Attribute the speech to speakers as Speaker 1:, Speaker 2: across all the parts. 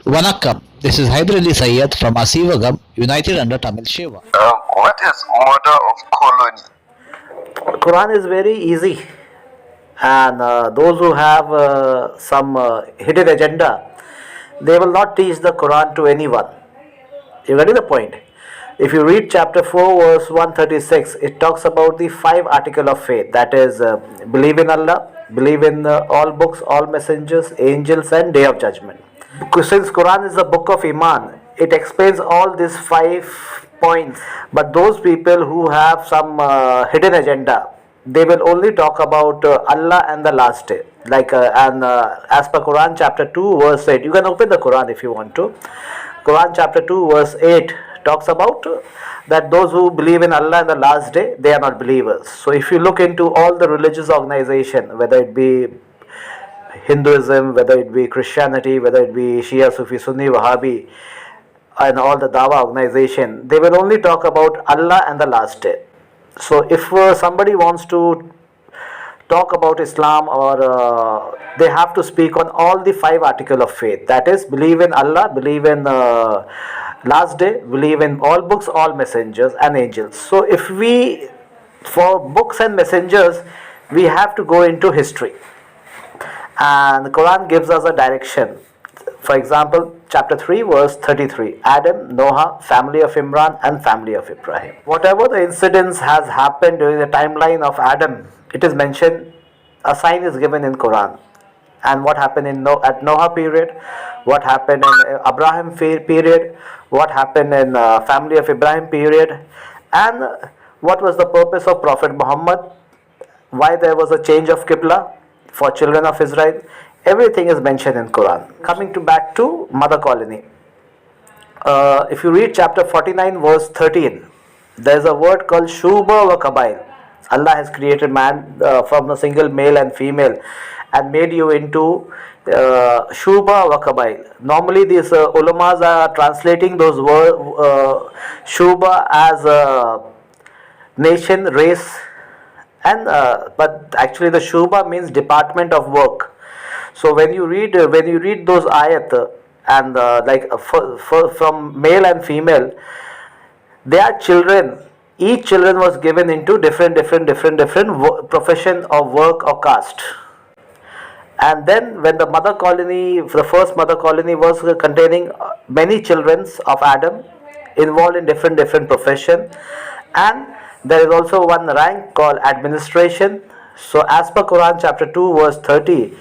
Speaker 1: Vanakkam, this is Hyder Ali Sayyed from Asivagam, United under Tamil Shiva.
Speaker 2: What is murder of colony?
Speaker 3: Quran is very easy, and those who have some hidden agenda, they will not teach the Quran to anyone. You getting the point? If you read chapter 4, verse 136, it talks about the 5 articles of faith. That is, believe in Allah, believe in all books, all messengers, angels, and day of judgment. Because since Quran is the book of Iman, it explains all these 5 points. But those people who have some hidden agenda, they will only talk about Allah and the last day. Like as per Quran chapter 2 verse 8, you can open the Quran if you want to. Quran chapter 2 verse 8 talks about that those who believe in Allah and the last day, they are not believers. So if you look into all the religious organization, whether it be Hinduism, whether it be Christianity, whether it be Shia, Sufi, Sunni, Wahhabi, and all the Dawa organization, they will only talk about Allah and the last day. So if somebody wants to talk about Islam, or they have to speak on all the 5 articles of faith. That is, believe in Allah, believe in last day, believe in all books, all messengers, and angels. So if we, for books and messengers, we have to go into history, and the Quran gives us a direction. For example, chapter 3 verse 33, Adam, Noah, family of Imran, and family of Ibrahim. Whatever the incidents has happened during the timeline of Adam, it is mentioned, a sign is given in Quran. And what happened at Noah period, what happened in Abraham period, what happened in family of Ibrahim period, and what was the purpose of Prophet Muhammad, why there was a change of Qibla for children of Israel. Everything is mentioned in Quran. Coming back to mother colony. If you read chapter 49 verse 13, there is a word called Shuba wa Kabail. Allah has created man from a single male and female and made you into Shuba wa Kabail. Normally these ulamas are translating those words Shuba as nation, race, and but actually the Shuba means department of work. So when you read those ayat and from male and female, they are children. Each children was given into different profession of work or caste. And then when the first mother colony was containing many children of Adam involved in different profession, and there is also one rank called administration. So as per Quran chapter 2 verse 30,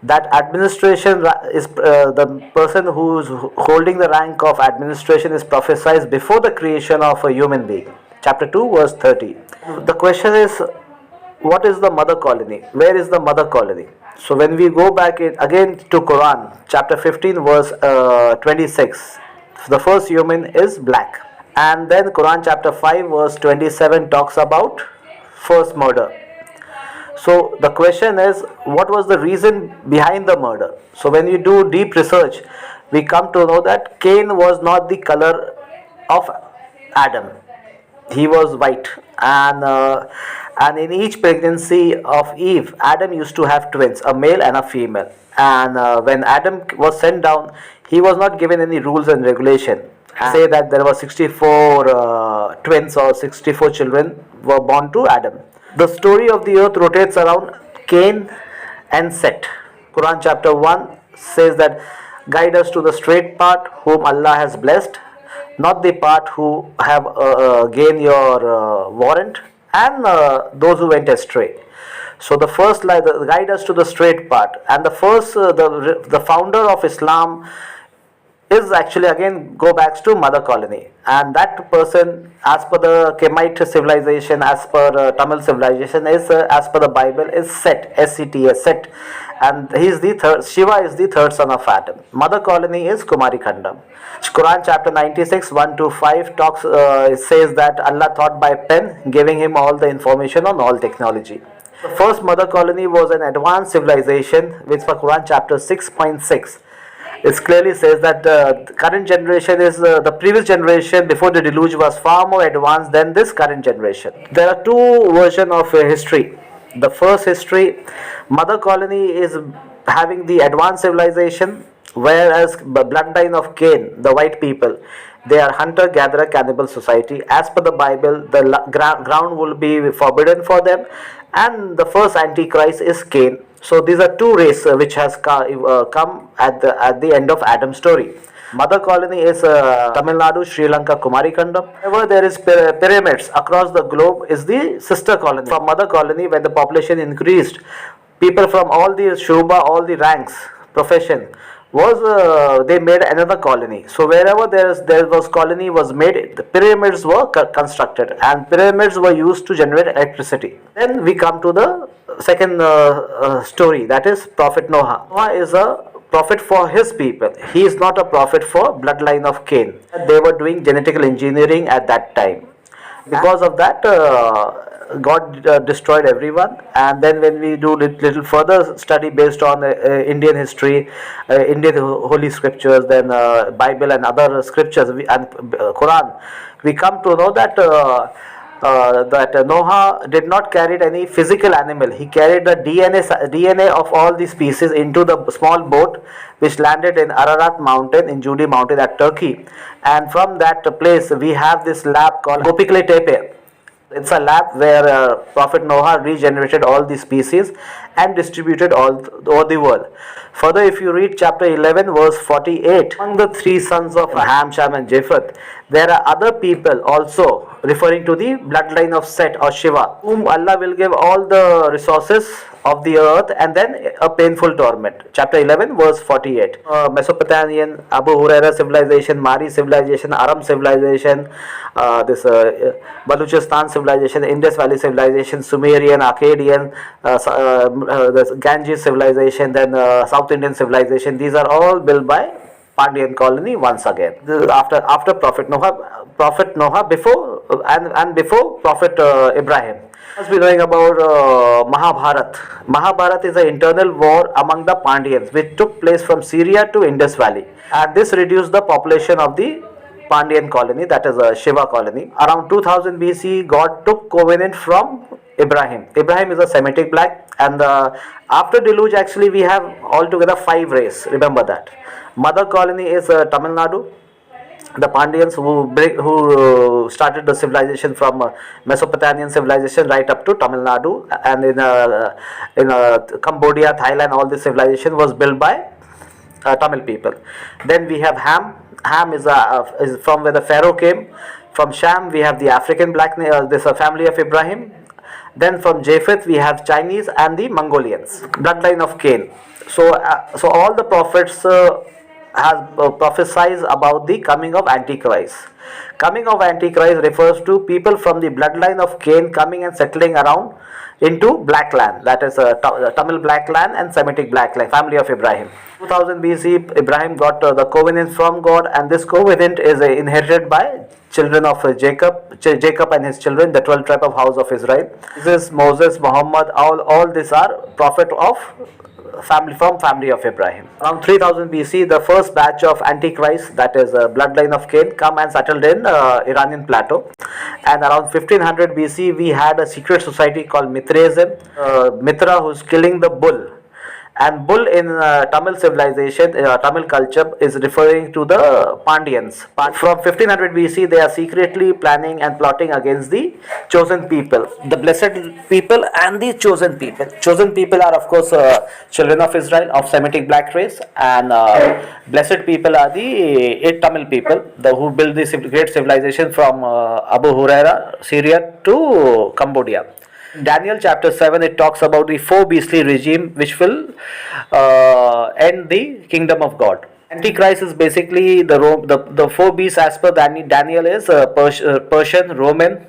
Speaker 3: that administration is the person who is holding the rank of administration is prophesied before the creation of a human being. Chapter 2 verse 30. The question is, what is the mother colony? Where is the mother colony? So when we go back again to Quran chapter 15 verse 26, the first human is black. And then Quran chapter 5 verse 27 talks about first murder. So the question is, what was the reason behind the murder? So when you do deep research, we come to know that Cain was not the color of Adam. He was white, and in each pregnancy of Eve, Adam used to have twins, a male and a female. And when Adam was sent down, he was not given any rules and regulation. Say that there were 64 twins or 64 children were born to Adam. The story of the earth rotates around Cain and Set. Quran chapter 1 says that guide us to the straight path whom Allah has blessed, not the path who have gained your warrant, and those who went astray. So the first guide us to the straight path, and the first the founder of Islam is actually again go back to mother colony, and that person, as per the Kemite civilization, as per Tamil civilization, is as per the Bible is Set, S-E-T-S, Set, and he is the third. Shiva is the third son of Adam. Mother colony is Kumari Khandam. Quran chapter 96 1 to 5 talks says that Allah thought by pen, giving him all the information on all technology. The first mother colony was an advanced civilization, which for Quran chapter 6.6. It clearly says that the current generation is the previous generation before the deluge was far more advanced than this current generation. There are two versions of history. The first history, mother colony is having the advanced civilization, whereas the bloodline of Cain, the white people, they are hunter-gatherer cannibal society. As per the Bible, the ground will be forbidden for them, and the first antichrist is Cain. So these are two races which has come at the end of Adam's story. Mother colony is Tamil Nadu, Sri Lanka, Kumari Kandam. Wherever there is pyramids across the globe is the sister colony. From mother colony, when the population increased, people from all the Shubha, all the ranks, profession, was they made another colony. So wherever there was colony was made, the pyramids were constructed, and pyramids were used to generate electricity. Then we come to the second story, that is Prophet Noah. Noah is a prophet for his people. He is not a prophet for bloodline of Cain. They were doing genetical engineering at that time. Because of that, God destroyed everyone. And then when we do little further study based on Indian history, Indian holy scriptures, then Bible and other scriptures and Quran, we come to know that Noah did not carry any physical animal. He carried the DNA of all the species into the small boat which landed in Ararat mountain, in Judi mountain at Turkey. And from that place we have this lab called Gopikli Tepe. It's a lab where Prophet Noah regenerated all the species and distributed all over the world. Further, if you read chapter 11 verse 48, among the three sons of Ham, Shem and Japheth, there are other people also referring to the bloodline of Set or Shiva, whom Allah will give all the resources of the earth and then a painful torment. Chapter 11 verse 48. Mesopotamian, Abu Huraira civilization, Mari civilization, Aram civilization, Baluchistan civilization, Indus Valley civilization, Sumerian, Akkadian, the Ganges civilization, then South Indian civilization. These are all built by Pandyan colony once again. After Prophet Noah before and before Prophet Ibrahim. Must be knowing about Mahabharat. Mahabharat is an internal war among the Pandyans which took place from Syria to Indus Valley, and this reduced the population of the Pandyan colony, that is a Shiva colony. Around 2000 BC, God took covenant from Ibrahim. Ibrahim is a Semitic black, and after deluge actually we have altogether 5 races. Remember that. Mother colony is Tamil Nadu. The Pandyans who started the civilization from Mesopotamian civilization right up to Tamil Nadu, and in Cambodia, Thailand, all this civilization was built by Tamil people. Then we have Ham. Ham is from where the Pharaoh came. From Sham we have the African black, this family of Ibrahim. Then from Japheth we have Chinese and the Mongolians, bloodline of Cain. So all the prophets has prophesied about the coming of Antichrist. Coming of Antichrist refers to people from the bloodline of Cain coming and settling around into black land, that is Tamil black land and Semitic black land, family of Ibrahim. 2000 BC, Ibrahim got the covenant from God, and this covenant is inherited by children of Jacob and his children, the 12 tribe of house of Israel. Jesus, Moses, Muhammad, all these are prophet of family of Ibrahim. Around 3000 BC, the first batch of Antichrist, that is bloodline of Cain, come and settled in Iranian plateau. And around 1500 BC, we had a secret society called Mithraism. Mithra, who's killing the bull. And bull in Tamil civilization, Tamil culture, is referring to the Pandyans. From 1500 BC, they are secretly planning and plotting against the chosen people, the blessed people and the chosen people. Chosen people are, of course, children of Israel of Semitic black race, and blessed people are the 8 Tamil people, who built this great civilization from Abu Huraira, Syria to Cambodia. Daniel chapter 7, it talks about the 4 beastly regime which will end the kingdom of God. Antichrist is basically the 4 beasts as per Daniel is Persian, Roman,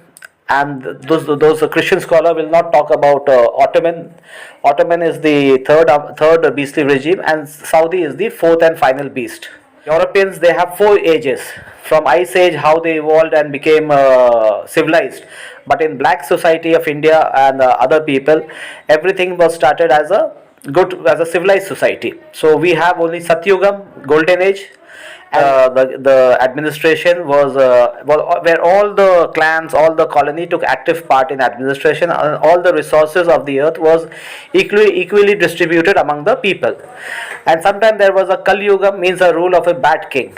Speaker 3: and those Christian scholar will not talk about Ottoman. Ottoman is the third beastly regime, and Saudi is the 4th and final beast. Europeans, they have 4 ages. From Ice Age, how they evolved and became civilized. But in black society of India and other people, everything was started as a civilized society. So we have only Satyugam, golden age, the administration was where all the clans, all the colony took active part in administration, and all the resources of the earth was equally distributed among the people. And sometimes there was a Kali Yuga, means a rule of a bad king.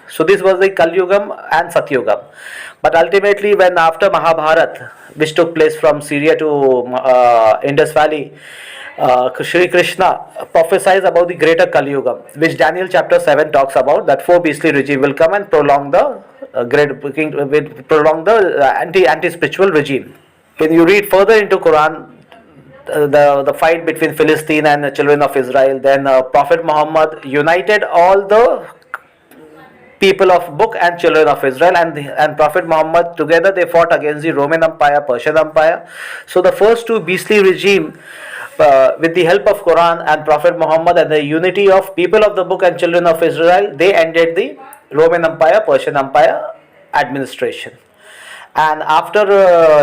Speaker 3: So this was the Kali Yugam and Satyugam. But ultimately, when after Mahabharat, which took place from Syria to Indus Valley, Shri Krishna prophesies about the greater Kali Yuga, which Daniel chapter 7 talks about, that four beastly regime will come and prolong the anti spiritual regime. When you read further into Quran, the fight between Philistine and the children of Israel, then Prophet Muhammad united all the people of book and children of Israel, and Prophet Muhammad together they fought against the Roman Empire, Persian Empire. So the first two beastly regime, with the help of Quran and Prophet Muhammad and the unity of people of the book and children of Israel, they ended the Roman Empire, Persian Empire administration. And after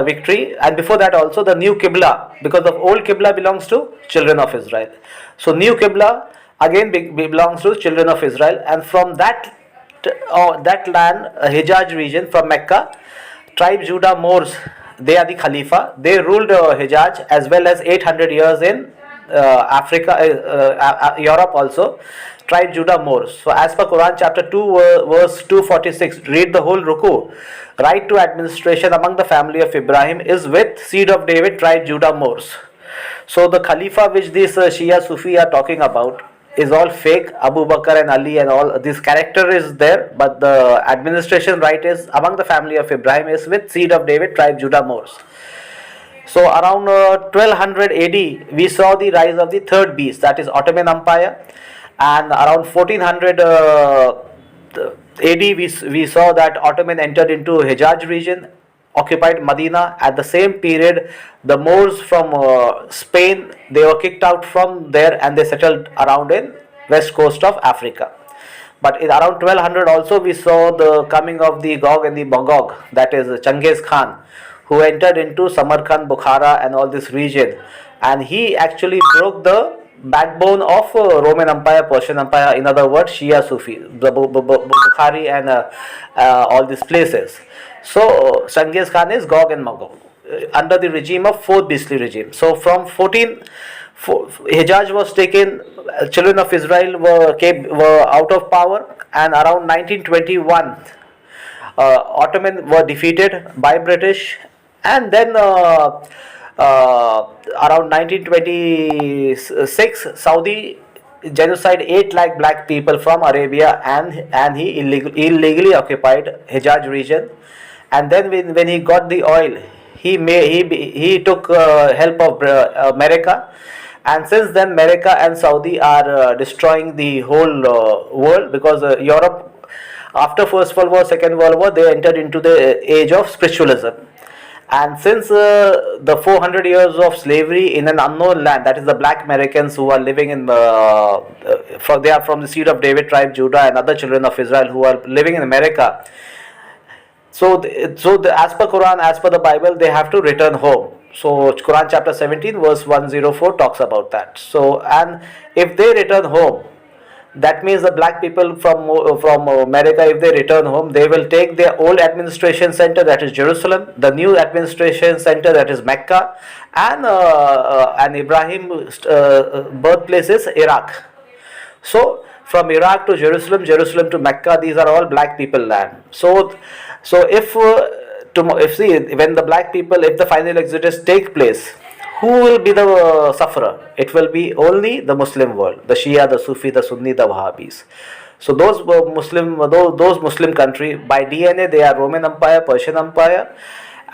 Speaker 3: victory, and before that also, the new Qibla, because the old Qibla belongs to children of Israel. So new Qibla again belongs to children of Israel, and from that land, Hijaz region from Mecca, tribe Judah Moors, they are the Khalifa. They ruled Hijaz as well as 800 years in Africa, Europe also. Tribe Judah Moors. So as per Quran chapter 2 verse 246, read the whole ruku. Right to administration among the family of Ibrahim is with seed of David, tribe Judah Moors. So the Khalifa which these Shia Sufi are talking about is all fake. Abu Bakr and Ali and all this character is there, but the administration right is among the family of Ibrahim is with seed of David, tribe Judah Moors. So around 1200 AD we saw the rise of the third beast, that is Ottoman Empire, and around 1400 AD we saw that Ottoman entered into Hijaz region, occupied Medina. At the same period, the Moors from Spain, they were kicked out from there and they settled around in west coast of Africa. But in around 1200 also we saw the coming of the Gog and the Magog, that is Genghis Khan, who entered into Samarkand, Bukhara and all this region, and he actually broke the backbone of Roman Empire, Persian Empire, in other words Shia Sufi, the Bukhari and all these places. So Genghis Khan is Gog and Magog under the regime of fourth beastly regime. So from Hijaz was taken, children of Israel were out of power, and around 1921 Ottoman were defeated by British, and then around 1926 Saudi genocide 8 lakh black people from Arabia, and he illegally occupied Hijaz region. And then when he got the oil, he took help of America, and since then America and Saudi are destroying the whole world, because Europe after First World War, Second World War, they entered into the age of spiritualism. And since the 400 years of slavery in an unknown land, that is the black Americans who are living in they are from the seed of David, tribe Judah, and other children of Israel who are living in America. So as per Quran, as per the Bible, they have to return home. So Quran chapter 17 verse 104 talks about that. So, and if they return home, that means the black people from America, if they return home, they will take their old administration center, that is Jerusalem, the new administration center, that is Mecca, and Ibrahim birthplace is Iraq. So from Iraq to Jerusalem, Jerusalem to Mecca, these are all black people land. So if when the black people, if the final exodus take place, who will be the sufferer? It will be only the Muslim world, the Shia, the Sufi, the Sunni, the Wahhabis. So those Muslim country, by DNA they are Roman Empire, Persian Empire,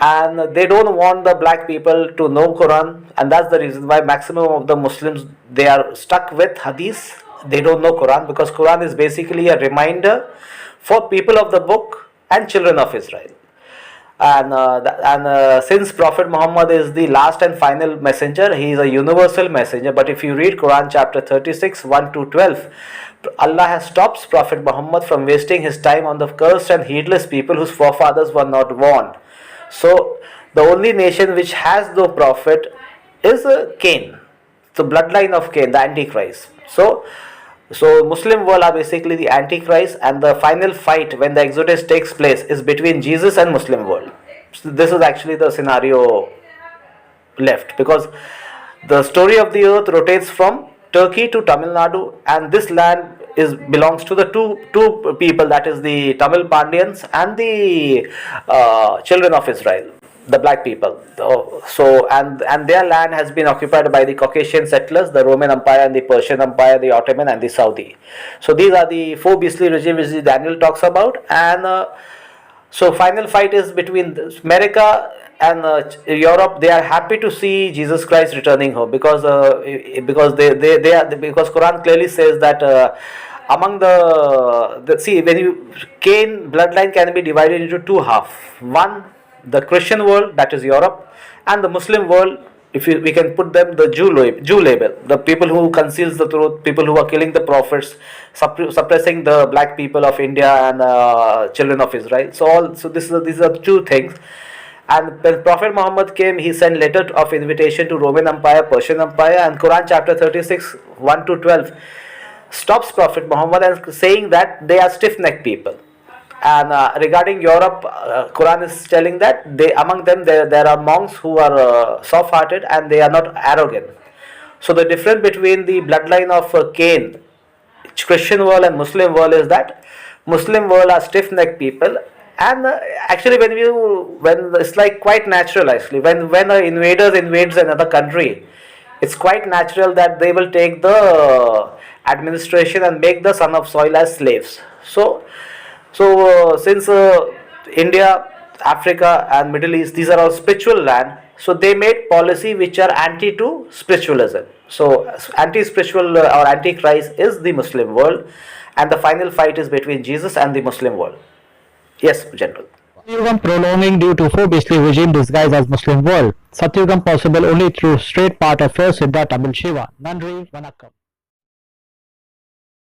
Speaker 3: and they don't want the black people to know Quran, and that's the reason why maximum of the Muslims, they are stuck with Hadith. They don't know Quran, because Quran is basically a reminder for people of the book and children of Israel. And since Prophet Muhammad is the last and final messenger, he is a universal messenger. But if you read Quran chapter 36 1 to 12, Allah has stopped Prophet Muhammad from wasting his time on the cursed and heedless people whose forefathers were not warned. So the only nation which has no prophet is Cain, the bloodline of Cain, the Antichrist. So So Muslim world are basically the Antichrist, and the final fight when the Exodus takes place is between Jesus and Muslim world. So this is actually the scenario left, because the story of the earth rotates from Turkey to Tamil Nadu, and this land is belongs to the two people, that is the Tamil Pandyans and the children of Israel, the black people. So and their land has been occupied by the Caucasian settlers, the Roman Empire and the Persian Empire, the Ottoman and the Saudi. So these are the four beastly regimes which Daniel talks about, and so final fight is between America and Europe. They are happy to see Jesus Christ returning home, because they are, because Quran clearly says that among the see, when you Cain bloodline can be divided into two halves. One, the Christian world, that is Europe, and the Muslim world, if we can put them the Jew label, the people who conceals the truth, people who are killing the prophets, suppressing the black people of India and children of Israel. So these are two things. And when Prophet Muhammad came, he sent letter of invitation to Roman Empire, Persian Empire, and Quran chapter 36, 1 to 12 stops Prophet Muhammad and saying that they are stiff-necked people. And regarding Europe, Quran is telling that among them there are monks who are soft-hearted and they are not arrogant. So the difference between the bloodline of Cain, Christian world, and Muslim world is that Muslim world are stiff-necked people. And actually, when it's like quite natural actually, when an invader invades another country, it's quite natural that they will take the administration and make the son of soil as slaves. So since India, Africa and Middle East, these are all spiritual land, so they made policy which are anti to spiritualism. So anti-spiritual or anti-Christ is the Muslim world, and the final fight is between Jesus and the Muslim world. Yes, General.
Speaker 1: Satyugam prolonging due to four beastly regime disguised as Muslim world. Satyugam possible only through straight path of first Siddha Tamil Shiva. Nandri Vanakkam.